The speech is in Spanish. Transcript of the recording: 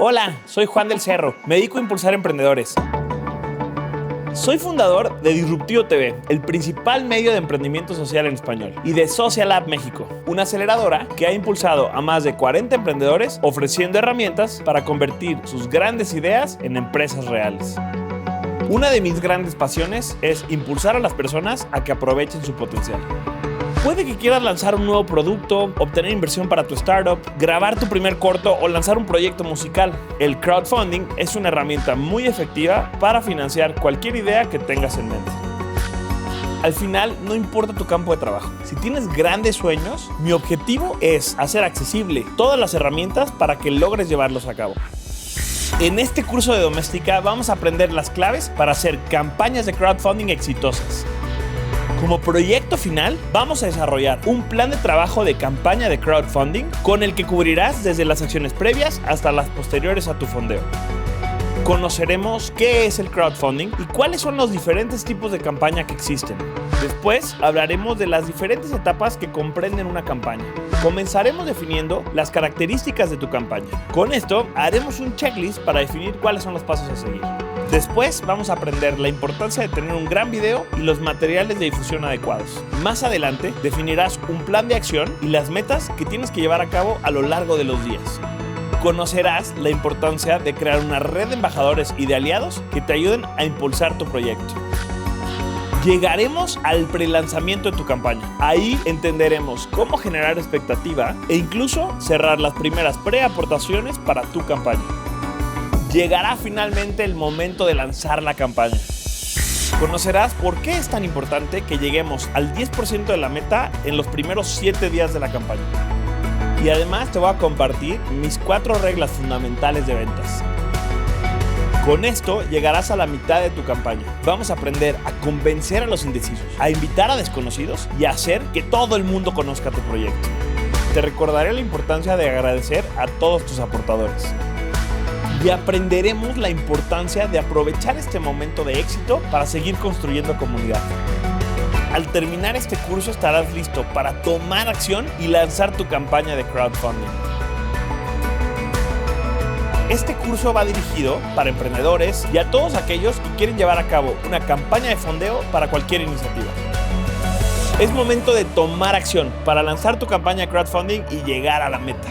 Hola, soy Juan del Cerro. Me dedico a impulsar emprendedores. Soy fundador de Disruptivo TV, el principal medio de emprendimiento social en español, y de Social Lab México, una aceleradora que ha impulsado a más de 40 emprendedores ofreciendo herramientas para convertir sus grandes ideas en empresas reales. Una de mis grandes pasiones es impulsar a las personas a que aprovechen su potencial. Puede que quieras lanzar un nuevo producto, obtener inversión para tu startup, grabar tu primer corto o lanzar un proyecto musical. El crowdfunding es una herramienta muy efectiva para financiar cualquier idea que tengas en mente. Al final, no importa tu campo de trabajo. Si tienes grandes sueños, mi objetivo es hacer accesible todas las herramientas para que logres llevarlos a cabo. En este curso de Doméstica vamos a aprender las claves para hacer campañas de crowdfunding exitosas. Como proyecto final, vamos a desarrollar un plan de trabajo de campaña de crowdfunding con el que cubrirás desde las acciones previas hasta las posteriores a tu fondeo. Conoceremos qué es el crowdfunding y cuáles son los diferentes tipos de campaña que existen. Después hablaremos de las diferentes etapas que comprenden una campaña. Comenzaremos definiendo las características de tu campaña. Con esto haremos un checklist para definir cuáles son los pasos a seguir. Después vamos a aprender la importancia de tener un gran video y los materiales de difusión adecuados. Más adelante definirás un plan de acción y las metas que tienes que llevar a cabo a lo largo de los días. Conocerás la importancia de crear una red de embajadores y de aliados que te ayuden a impulsar tu proyecto. Llegaremos al prelanzamiento de tu campaña. Ahí entenderemos cómo generar expectativa e incluso cerrar las primeras preaportaciones para tu campaña. Llegará finalmente el momento de lanzar la campaña. Conocerás por qué es tan importante que lleguemos al 10% de la meta en los primeros 7 días de la campaña. Y además te voy a compartir mis 4 reglas fundamentales de ventas. Con esto llegarás a la mitad de tu campaña. Vamos a aprender a convencer a los indecisos, a invitar a desconocidos y a hacer que todo el mundo conozca tu proyecto. Te recordaré la importancia de agradecer a todos tus aportadores. Y aprenderemos la importancia de aprovechar este momento de éxito para seguir construyendo comunidad. Al terminar este curso estarás listo para tomar acción y lanzar tu campaña de crowdfunding. Este curso va dirigido para emprendedores y a todos aquellos que quieren llevar a cabo una campaña de fondeo para cualquier iniciativa. Es momento de tomar acción para lanzar tu campaña de crowdfunding y llegar a la meta.